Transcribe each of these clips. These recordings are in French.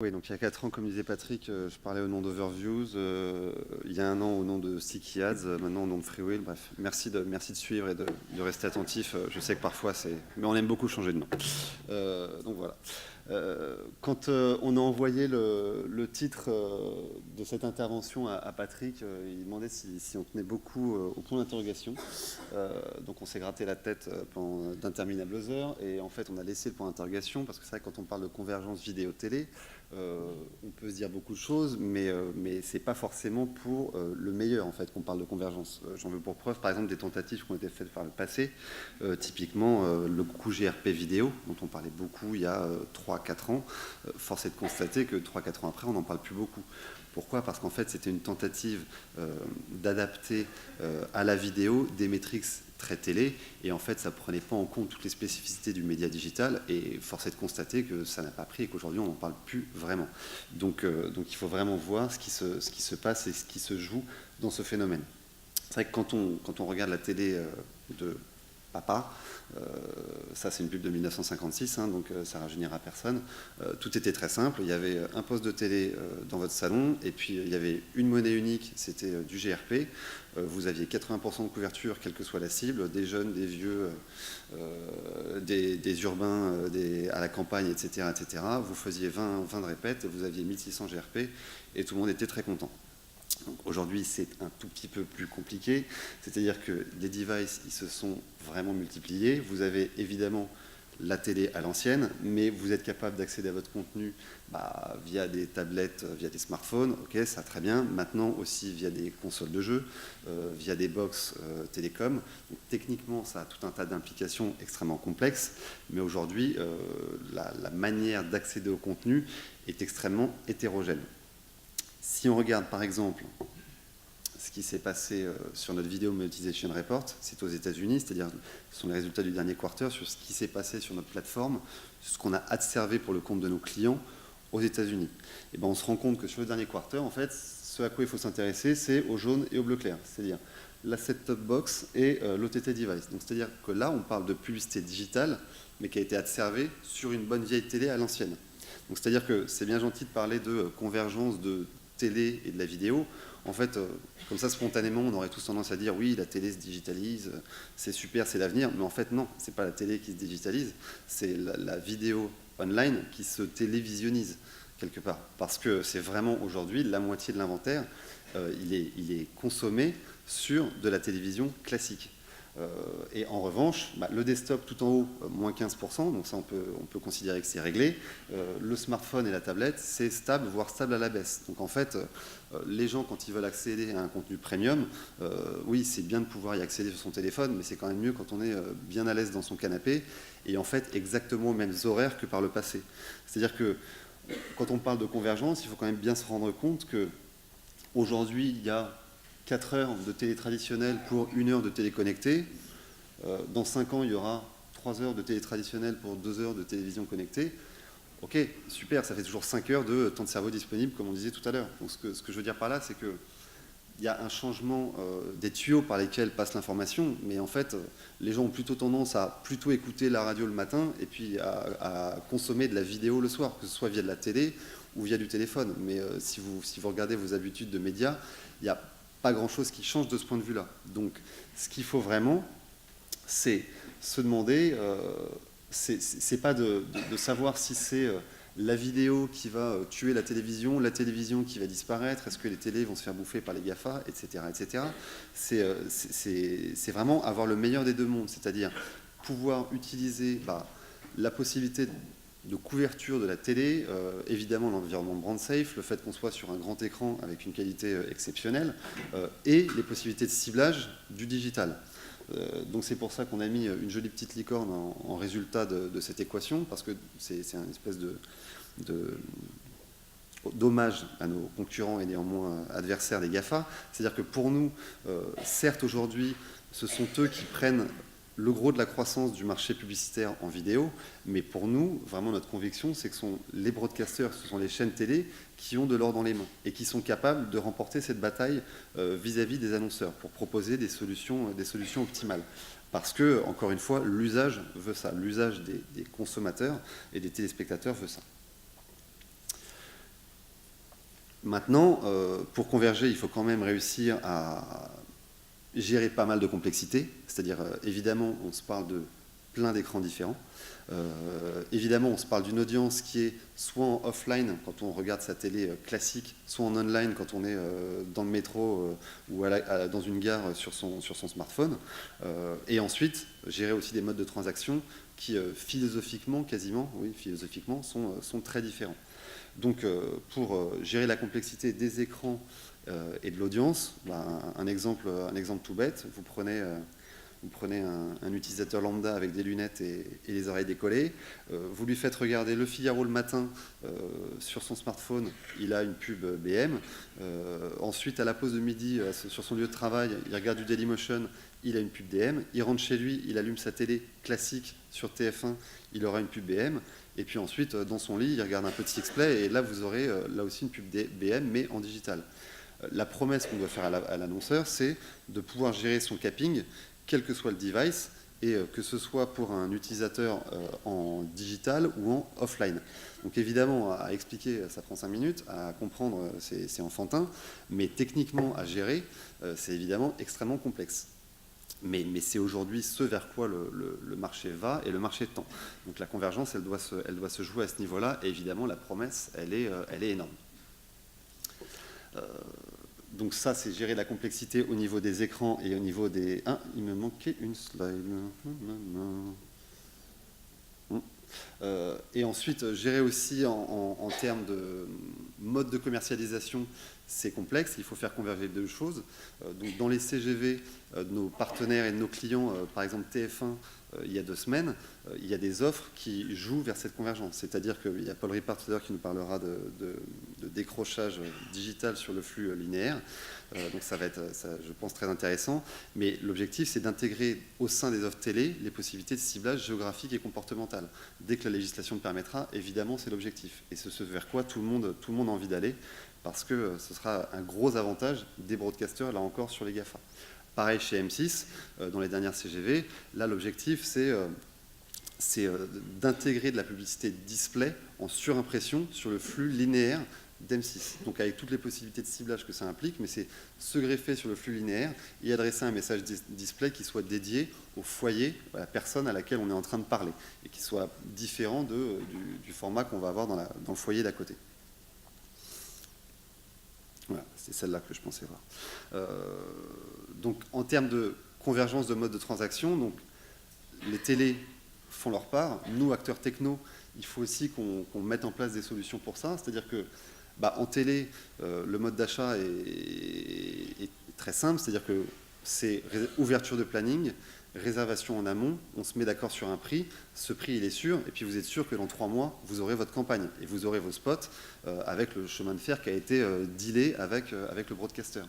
Oui, donc il y a 4 ans, comme disait Patrick, je parlais au nom d'Overviews, il y a un an au nom de Sticky Ads, maintenant au nom de Freewheel. Bref, merci de suivre et de rester attentif. Je sais que parfois c'est... Mais on aime beaucoup changer de nom. Donc voilà. Quand on a envoyé le titre de cette intervention à Patrick, il demandait si on tenait beaucoup au point d'interrogation. Donc on s'est gratté la tête pendant d'interminables heures et en fait on a laissé le point d'interrogation parce que c'est vrai que quand on parle de convergence vidéo-télé, on peut se dire beaucoup de choses, mais c'est pas forcément pour le meilleur en fait qu'on parle de convergence. J'en veux pour preuve par exemple des tentatives qui ont été faites par le passé, typiquement le coût GRP vidéo dont on parlait beaucoup il y a 3-4 ans. Force est de constater que 3-4 ans après on n'en parle plus beaucoup. Pourquoi? Parce qu'en fait c'était une tentative d'adapter à la vidéo des métriques très télé, et en fait ça ne prenait pas en compte toutes les spécificités du média digital, et force est de constater que ça n'a pas pris et qu'aujourd'hui on n'en parle plus vraiment. Donc il faut vraiment voir ce qui se passe et ce qui se joue dans ce phénomène. C'est vrai que quand on regarde la télé de papa, ça c'est une pub de 1956, hein, donc ça rajeunira personne. Tout était très simple, il y avait un poste de télé dans votre salon, et puis il y avait une monnaie unique, c'était du GRP. Vous aviez 80% de couverture, quelle que soit la cible, des jeunes, des vieux, des urbains, à la campagne, etc., etc. Vous faisiez 20 de répètes, vous aviez 1600 GRP, et tout le monde était très content. Aujourd'hui, c'est un tout petit peu plus compliqué, c'est-à-dire que les devices, ils se sont vraiment multipliés. Vous avez évidemment la télé à l'ancienne, mais vous êtes capable d'accéder à votre contenu via des tablettes, via des smartphones, ok, ça très bien. Maintenant aussi via des consoles de jeux, via des box télécom. Donc, techniquement, ça a tout un tas d'implications extrêmement complexes, mais aujourd'hui, la manière d'accéder au contenu est extrêmement hétérogène. Si on regarde par exemple ce qui s'est passé sur notre vidéo Monetization Report, c'est aux États-Unis, c'est-à-dire ce sont les résultats du dernier quarter sur ce qui s'est passé sur notre plateforme, ce qu'on a observé pour le compte de nos clients aux États-Unis. Et on se rend compte que sur le dernier quarter, en fait, ce à quoi il faut s'intéresser, c'est au jaune et au bleu clair, c'est-à-dire la set-top box et l'OTT device. Donc c'est-à-dire que là, on parle de publicité digitale, mais qui a été observée sur une bonne vieille télé à l'ancienne. Donc c'est-à-dire que c'est bien gentil de parler de convergence de télé et de la vidéo. En fait, comme ça, spontanément, on aurait tous tendance à dire oui, la télé se digitalise, c'est super, c'est l'avenir. Mais en fait, non, c'est pas la télé qui se digitalise, c'est la vidéo online qui se télévisionnise quelque part. Parce que c'est vraiment aujourd'hui la moitié de l'inventaire, il est consommé sur de la télévision classique. Et en revanche, le desktop tout en haut, moins 15%, donc ça on peut considérer que c'est réglé. Le smartphone et la tablette, c'est stable, voire stable à la baisse. Donc en fait, les gens, quand ils veulent accéder à un contenu premium, oui, c'est bien de pouvoir y accéder sur son téléphone, mais c'est quand même mieux quand on est bien à l'aise dans son canapé, et en fait exactement aux mêmes horaires que par le passé. C'est-à-dire que quand on parle de convergence, il faut quand même bien se rendre compte qu'aujourd'hui, il y a 4 heures de télé traditionnelle pour 1 heure de télé connectée. Dans 5 ans, il y aura 3 heures de télé traditionnelle pour 2 heures de télévision connectée. Ok, super, ça fait toujours 5 heures de temps de cerveau disponible, comme on disait tout à l'heure. Donc ce que je veux dire par là, c'est qu'il y a un changement des tuyaux par lesquels passe l'information, mais en fait, les gens ont plutôt tendance à plutôt écouter la radio le matin et puis à consommer de la vidéo le soir, que ce soit via de la télé ou via du téléphone. Mais si vous regardez vos habitudes de médias, il n'y a pas grand-chose qui change de ce point de vue-là. Donc, ce qu'il faut vraiment, c'est se demander, c'est pas de savoir si c'est la vidéo qui va tuer la télévision qui va disparaître, est-ce que les télés vont se faire bouffer par les GAFA, etc. etc. C'est vraiment avoir le meilleur des deux mondes, c'est-à-dire pouvoir utiliser la possibilité de couverture de la télé, évidemment l'environnement brand safe, le fait qu'on soit sur un grand écran avec une qualité exceptionnelle, et les possibilités de ciblage du digital. Donc c'est pour ça qu'on a mis une jolie petite licorne en résultat de cette équation, parce que c'est une espèce d'hommage à nos concurrents et néanmoins adversaires des GAFA. C'est-à-dire que pour nous, certes aujourd'hui, ce sont eux qui prennent le gros de la croissance du marché publicitaire en vidéo, mais pour nous, vraiment notre conviction, c'est que ce sont les broadcasters, ce sont les chaînes télé qui ont de l'or dans les mains et qui sont capables de remporter cette bataille vis-à-vis des annonceurs pour proposer des solutions optimales. Parce que, encore une fois, l'usage veut ça, l'usage des consommateurs et des téléspectateurs veut ça. Maintenant, pour converger, il faut quand même réussir à gérer pas mal de complexité, c'est-à-dire évidemment on se parle de plein d'écrans différents, évidemment on se parle d'une audience qui est soit en offline quand on regarde sa télé classique, soit en online quand on est dans le métro ou dans une gare sur son smartphone, et ensuite gérer aussi des modes de transaction qui philosophiquement, quasiment, oui philosophiquement, sont très différents. Donc pour gérer la complexité des écrans et de l'audience, un exemple tout bête, vous prenez un utilisateur lambda avec des lunettes et les oreilles décollées, vous lui faites regarder Le Figaro le matin sur son smartphone, il a une pub BM, ensuite à la pause de midi sur son lieu de travail, il regarde du Dailymotion, il a une pub DM, il rentre chez lui, il allume sa télé classique sur TF1, il aura une pub BM, et puis ensuite dans son lit, il regarde un petit X-Play, et là vous aurez là aussi une pub BM, mais en digital. La promesse qu'on doit faire à l'annonceur, c'est de pouvoir gérer son capping, quel que soit le device, et que ce soit pour un utilisateur en digital ou en offline. Donc évidemment, à expliquer, ça prend 5 minutes, à comprendre, c'est enfantin, mais techniquement, à gérer, c'est évidemment extrêmement complexe. Mais c'est aujourd'hui ce vers quoi le marché va et le marché tend. Donc la convergence, elle doit se jouer à ce niveau-là, et évidemment, la promesse, elle est énorme. Donc ça, c'est gérer la complexité au niveau des écrans et au niveau des... Ah, il me manquait une slide. Et ensuite, gérer aussi en termes de mode de commercialisation, c'est complexe, il faut faire converger deux choses. Donc dans les CGV de nos partenaires et de nos clients, par exemple TF1, il y a 2 semaines, il y a des offres qui jouent vers cette convergence. C'est-à-dire qu'il y a Paul Ripart tout à l'heure qui nous parlera de décrochage digital sur le flux linéaire. Donc ça va être, je pense, très intéressant. Mais l'objectif, c'est d'intégrer au sein des offres télé les possibilités de ciblage géographique et comportemental. Dès que la législation le permettra, évidemment, c'est l'objectif. Et c'est ce vers quoi tout le monde a envie d'aller, parce que ce sera un gros avantage des broadcasters, là encore, sur les GAFA. Pareil chez M6, dans les dernières CGV, là l'objectif c'est d'intégrer de la publicité display en surimpression sur le flux linéaire d'M6. Donc avec toutes les possibilités de ciblage que ça implique, mais c'est se greffer sur le flux linéaire et adresser un message display qui soit dédié au foyer, à la personne à laquelle on est en train de parler, et qui soit différent du format qu'on va avoir dans le foyer d'à côté. Voilà, c'est celle-là que je pensais voir. Donc en termes de convergence de modes de transaction, donc, les télés font leur part. Nous, acteurs techno, il faut aussi qu'on mette en place des solutions pour ça. C'est-à-dire que en télé, le mode d'achat est très simple. C'est-à-dire que c'est ouverture de planning, réservation en amont, on se met d'accord sur un prix, ce prix il est sûr, et puis vous êtes sûr que dans 3 mois, vous aurez votre campagne, et vous aurez vos spots avec le chemin de fer qui a été dealé avec le broadcaster.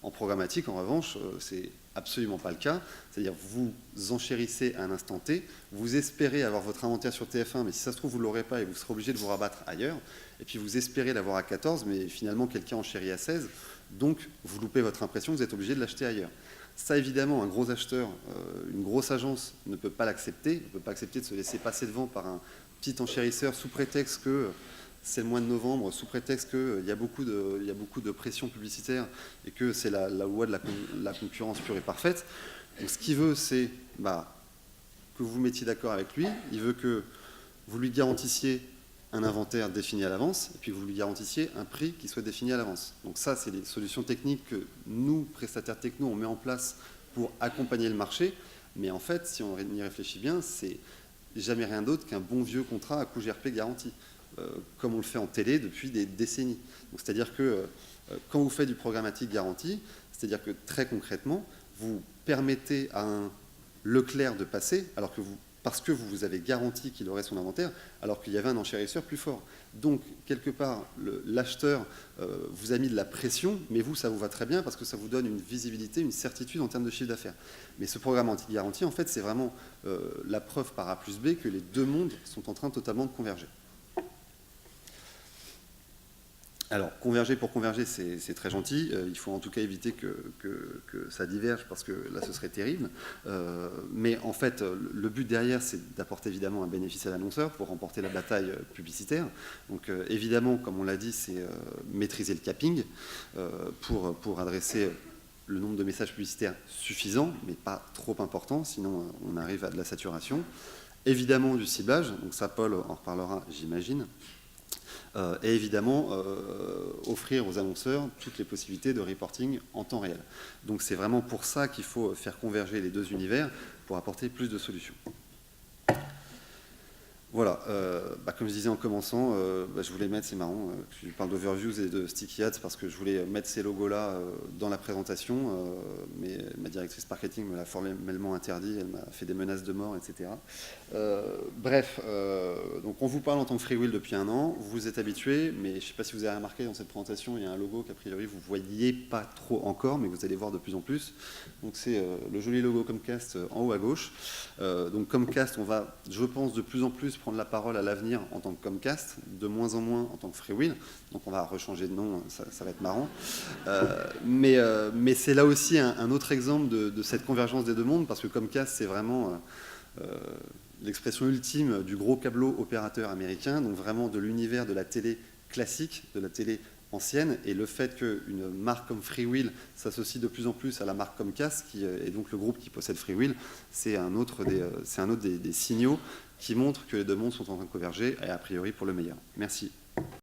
En programmatique, en revanche, c'est absolument pas le cas, c'est-à-dire vous enchérissez à un instant T, vous espérez avoir votre inventaire sur TF1, mais si ça se trouve, vous ne l'aurez pas, et vous serez obligé de vous rabattre ailleurs, et puis vous espérez l'avoir à 14, mais finalement quelqu'un enchérit à 16, donc vous loupez votre impression, vous êtes obligé de l'acheter ailleurs. Ça, évidemment, un gros acheteur, une grosse agence ne peut pas l'accepter, ne peut pas accepter de se laisser passer devant par un petit enchérisseur sous prétexte que c'est le mois de novembre, sous prétexte qu'il y a beaucoup de pression publicitaire et que c'est la loi de la concurrence pure et parfaite. Donc ce qu'il veut, c'est que vous vous mettiez d'accord avec lui, il veut que vous lui garantissiez un inventaire défini à l'avance, et puis vous lui garantissiez un prix qui soit défini à l'avance. Donc ça, c'est les solutions techniques que nous, prestataires techno, on met en place pour accompagner le marché. Mais en fait, si on y réfléchit bien, c'est jamais rien d'autre qu'un bon vieux contrat à coût GRP garanti, comme on le fait en télé depuis des décennies. C'est-à-dire que quand vous faites du programmatique garanti, c'est-à-dire que très concrètement, vous permettez à un Leclerc de passer, parce que vous avez garanti qu'il aurait son inventaire, alors qu'il y avait un enchérisseur plus fort. Donc, quelque part, l'acheteur vous a mis de la pression, mais vous, ça vous va très bien, parce que ça vous donne une visibilité, une certitude en termes de chiffre d'affaires. Mais ce programme anti-garantie, en fait, c'est vraiment la preuve par A plus B que les deux mondes sont en train totalement de converger. Alors, converger pour converger, c'est très gentil. Il faut en tout cas éviter que ça diverge parce que là, ce serait terrible. Mais en fait, le but derrière, c'est d'apporter évidemment un bénéfice à l'annonceur pour remporter la bataille publicitaire. Donc, évidemment, comme on l'a dit, c'est maîtriser le capping pour adresser le nombre de messages publicitaires suffisant, mais pas trop important, sinon on arrive à de la saturation. Évidemment, du ciblage. Donc ça, Paul en reparlera, j'imagine. Et évidemment offrir aux annonceurs toutes les possibilités de reporting en temps réel. Donc c'est vraiment pour ça qu'il faut faire converger les deux univers pour apporter plus de solutions. Voilà, comme je disais en commençant, je voulais mettre, c'est marrant, je parle d'overviews et de sticky ads parce que je voulais mettre ces logos-là dans la présentation, mais ma directrice marketing me l'a formellement interdit, elle m'a fait des menaces de mort, etc. Donc on vous parle en tant que Freewheel depuis 1 an, vous vous êtes habitués, mais je ne sais pas si vous avez remarqué dans cette présentation, il y a un logo qu'a priori vous ne voyez pas trop encore, mais vous allez voir de plus en plus. Donc c'est le joli logo Comcast en haut à gauche. Donc Comcast, on va, je pense, de plus en plus prendre la parole à l'avenir en tant que Comcast, de moins en moins en tant que Freewheel. Donc on va rechanger de nom, ça va être marrant. Mais c'est là aussi un autre exemple de cette convergence des deux mondes, parce que Comcast, c'est vraiment l'expression ultime du gros câbleau opérateur américain, donc vraiment de l'univers de la télé classique, de la télé ancienne, et le fait qu'une marque comme Freewheel s'associe de plus en plus à la marque Comcast, qui est donc le groupe qui possède Freewheel, c'est un autre des signaux qui montrent que les deux mondes sont en train de converger, et a priori pour le meilleur. Merci.